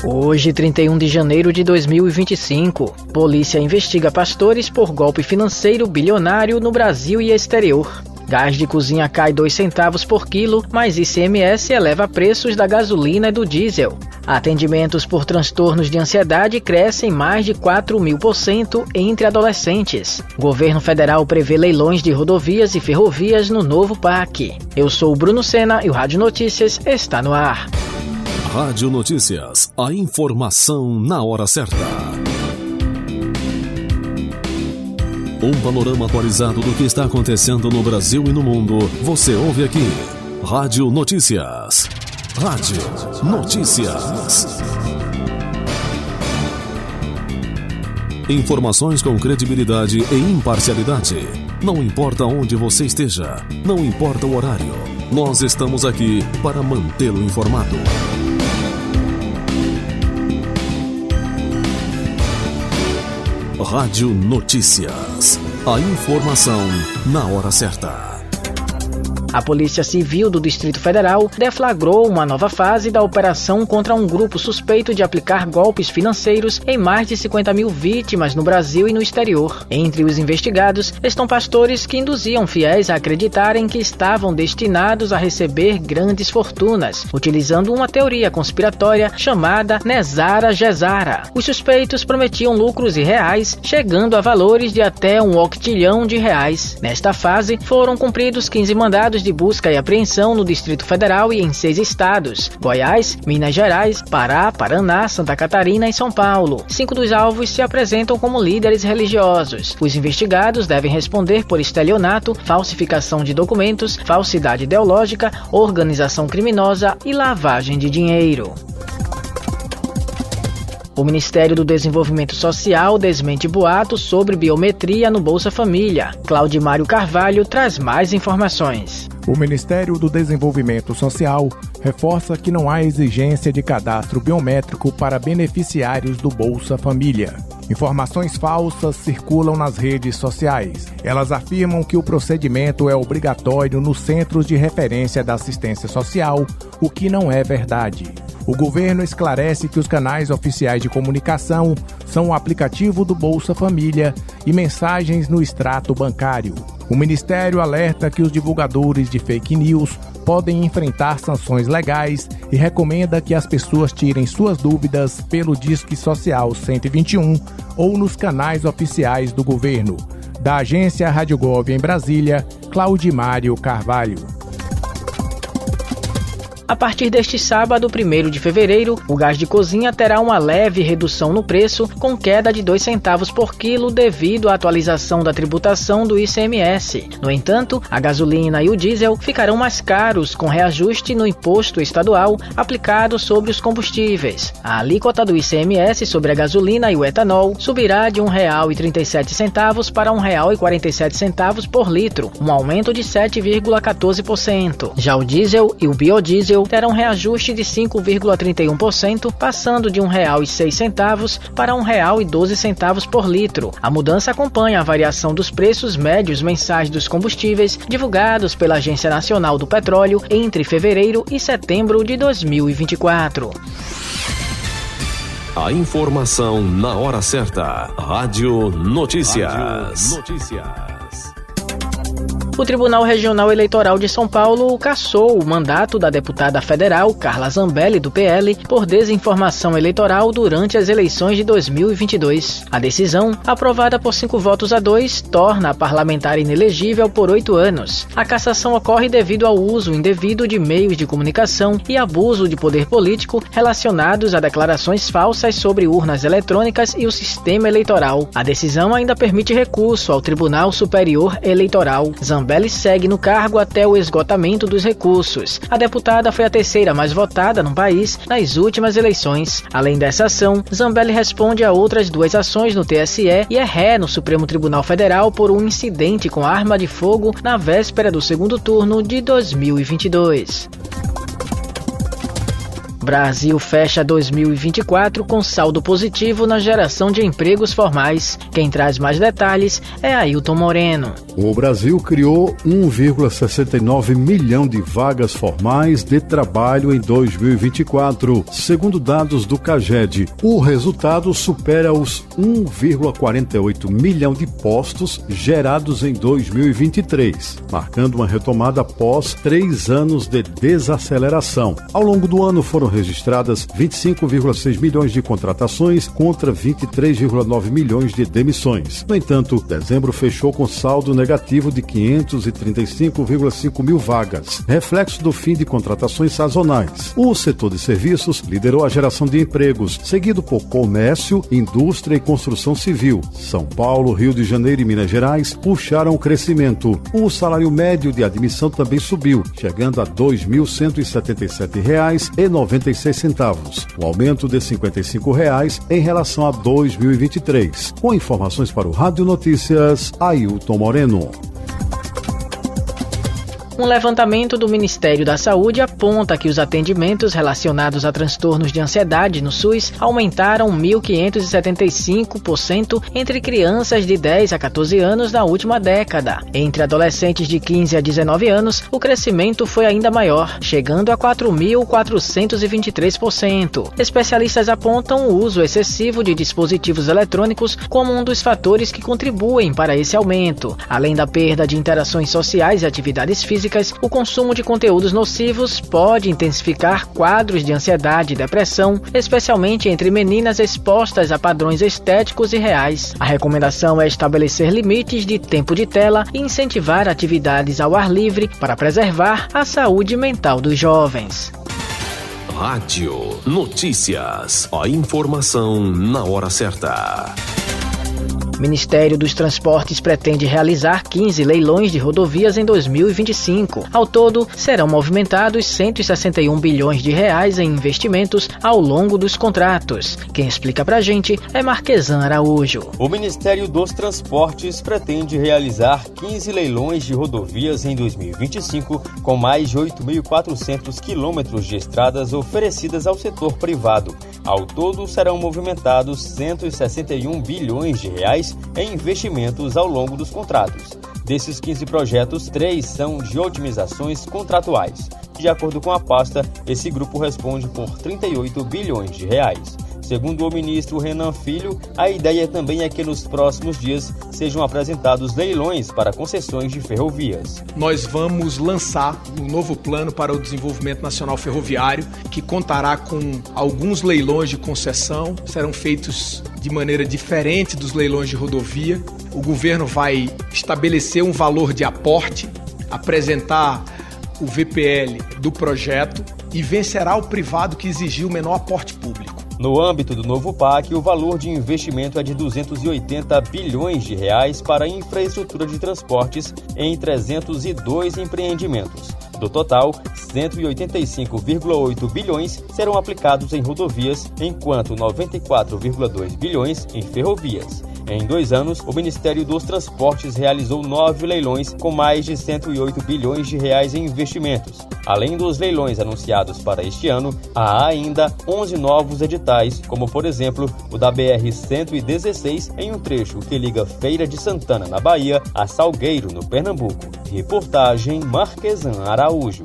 Hoje, 31 de janeiro de 2025, polícia investiga pastores por golpe financeiro bilionário no Brasil e exterior. Gás de cozinha cai 2 centavos por quilo, mas ICMS eleva preços da gasolina e do diesel. Atendimentos por transtornos de ansiedade crescem mais de 4.000% entre adolescentes. Governo federal prevê leilões de rodovias e ferrovias no novo PAC. Eu sou o Bruno Sena e o Rádio Notícias está no ar. Rádio Notícias, a informação na hora certa. Um panorama atualizado do que está acontecendo no Brasil e no mundo, você ouve aqui. Rádio Notícias. Rádio Notícias. Informações com credibilidade e imparcialidade. Não importa onde você esteja, não importa o horário, nós estamos aqui para mantê-lo informado. Rádio Notícias. A informação na hora certa. A Polícia Civil do Distrito Federal deflagrou uma nova fase da operação contra um grupo suspeito de aplicar golpes financeiros em mais de 50 mil vítimas no Brasil e no exterior. Entre os investigados estão pastores que induziam fiéis a acreditarem que estavam destinados a receber grandes fortunas, utilizando uma teoria conspiratória chamada Nezara Gesara. Os suspeitos prometiam lucros irreais, chegando a valores de até R$1 octilhão. Nesta fase, foram cumpridos 15 mandados de busca e apreensão no Distrito Federal e em 6 estados: Goiás, Minas Gerais, Pará, Paraná, Santa Catarina e São Paulo. 5 dos alvos se apresentam como líderes religiosos. Os investigados devem responder por estelionato, falsificação de documentos, falsidade ideológica, organização criminosa e lavagem de dinheiro. O Ministério do Desenvolvimento Social desmente boatos sobre biometria no Bolsa Família. Claudimário Carvalho traz mais informações. O Ministério do Desenvolvimento Social reforça que não há exigência de cadastro biométrico para beneficiários do Bolsa Família. Informações falsas circulam nas redes sociais. Elas afirmam que o procedimento é obrigatório nos centros de referência da assistência social, o que não é verdade. O governo esclarece que os canais oficiais de comunicação são o aplicativo do Bolsa Família e mensagens no extrato bancário. O Ministério alerta que os divulgadores de fake news podem enfrentar sanções legais e recomenda que as pessoas tirem suas dúvidas pelo Disque Social 121 ou nos canais oficiais do governo. Da agência Rádio Gov em Brasília, Claudimário Carvalho. A partir deste sábado, 1º de fevereiro, o gás de cozinha terá uma leve redução no preço, com queda de 2 centavos por quilo devido à atualização da tributação do ICMS. No entanto, a gasolina e o diesel ficarão mais caros, com reajuste no imposto estadual aplicado sobre os combustíveis. A alíquota do ICMS sobre a gasolina e o etanol subirá de R$ 1,37 para R$ 1,47 por litro, um aumento de 7,14%. Já o diesel e o biodiesel terá um reajuste de 5,31%, passando de R$ 1,06 para R$ 1,12 por litro. A mudança acompanha a variação dos preços médios mensais dos combustíveis divulgados pela Agência Nacional do Petróleo entre fevereiro e setembro de 2024. A informação na hora certa. Rádio Notícias. O Tribunal Regional Eleitoral de São Paulo cassou o mandato da deputada federal Carla Zambelli, do PL, por desinformação eleitoral durante as eleições de 2022. A decisão, aprovada por 5 votos a 2, torna a parlamentar inelegível por 8 anos. A cassação ocorre devido ao uso indevido de meios de comunicação e abuso de poder político relacionados a declarações falsas sobre urnas eletrônicas e o sistema eleitoral. A decisão ainda permite recurso ao Tribunal Superior Eleitoral. Zambelli segue no cargo até o esgotamento dos recursos. A deputada foi a terceira mais votada no país nas últimas eleições. Além dessa ação, Zambelli responde a outras 2 ações no TSE e é ré no Supremo Tribunal Federal por um incidente com arma de fogo na véspera do segundo turno de 2022. Brasil fecha 2024 com saldo positivo na geração de empregos formais. Quem traz mais detalhes é Ailton Moreno. O Brasil criou 1,69 milhão de vagas formais de trabalho em 2024, segundo dados do CAGED. O resultado supera os 1,48 milhão de postos gerados em 2023, marcando uma retomada após 3 anos de desaceleração. Ao longo do ano foram registradas 25,6 milhões de contratações contra 23,9 milhões de demissões. No entanto, dezembro fechou com saldo negativo de 535,5 mil vagas, reflexo do fim de contratações sazonais. O setor de serviços liderou a geração de empregos, seguido por comércio, indústria e construção civil. São Paulo, Rio de Janeiro e Minas Gerais puxaram o crescimento. O salário médio de admissão também subiu, chegando a R$ 2.177,96, um aumento de R$ 55 em relação a 2023. Com informações para o Rádio Notícias, Ailton Moreno. Um levantamento do Ministério da Saúde aponta que os atendimentos relacionados a transtornos de ansiedade no SUS aumentaram 1.575% entre crianças de 10 a 14 anos na última década. Entre adolescentes de 15 a 19 anos, o crescimento foi ainda maior, chegando a 4.423%. Especialistas apontam o uso excessivo de dispositivos eletrônicos como um dos fatores que contribuem para esse aumento. Além da perda de interações sociais e atividades físicas, o consumo de conteúdos nocivos pode intensificar quadros de ansiedade e depressão, especialmente entre meninas expostas a padrões estéticos e reais. A recomendação é estabelecer limites de tempo de tela e incentivar atividades ao ar livre para preservar a saúde mental dos jovens. Rádio Notícias. A informação na hora certa. O Ministério dos Transportes pretende realizar 15 leilões de rodovias em 2025. Ao todo, serão movimentados R$161 bilhões em investimentos ao longo dos contratos. Quem explica pra gente é Marquesan Araújo. O Ministério dos Transportes pretende realizar 15 leilões de rodovias em 2025, com mais de 8.400 quilômetros de estradas oferecidas ao setor privado. Ao todo, serão movimentados R$161 bilhões em investimentos ao longo dos contratos. Desses 15 projetos, 3 são de otimizações contratuais. De acordo com a pasta, esse grupo responde por R$38 bilhões. Segundo o ministro Renan Filho, a ideia também é que nos próximos dias sejam apresentados leilões para concessões de ferrovias. Nós vamos lançar um novo plano para o desenvolvimento nacional ferroviário, que contará com alguns leilões de concessão, serão feitos de maneira diferente dos leilões de rodovia. O governo vai estabelecer um valor de aporte, apresentar o VPL do projeto e vencerá o privado que exigiu o menor aporte público. No âmbito do novo PAC, o valor de investimento é de R$280 bilhões para a infraestrutura de transportes em 302 empreendimentos. Do total, 185,8 bilhões serão aplicados em rodovias, enquanto 94,2 bilhões em ferrovias. Em 2 anos, o Ministério dos Transportes realizou 9 leilões com mais de R$108 bilhões em investimentos. Além dos leilões anunciados para este ano, há ainda 11 novos editais, como por exemplo o da BR-116 em um trecho que liga Feira de Santana, na Bahia, a Salgueiro, no Pernambuco. Reportagem Marquesan Araújo.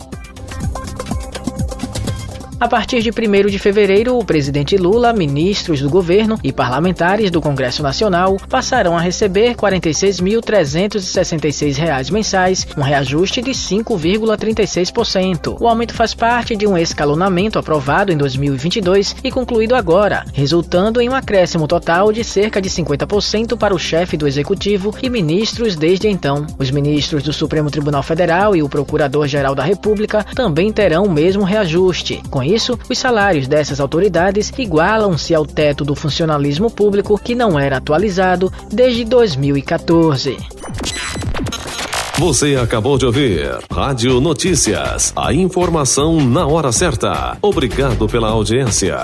A partir de 1º de fevereiro, o presidente Lula, ministros do governo e parlamentares do Congresso Nacional passarão a receber R$ 46.366 mensais, um reajuste de 5,36%. O aumento faz parte de um escalonamento aprovado em 2022 e concluído agora, resultando em um acréscimo total de cerca de 50% para o chefe do Executivo e ministros desde então. Os ministros do Supremo Tribunal Federal e o Procurador-Geral da República também terão o mesmo reajuste. Com isso, os salários dessas autoridades igualam-se ao teto do funcionalismo público, que não era atualizado desde 2014. Você acabou de ouvir Rádio Notícias, a informação na hora certa. Obrigado pela audiência.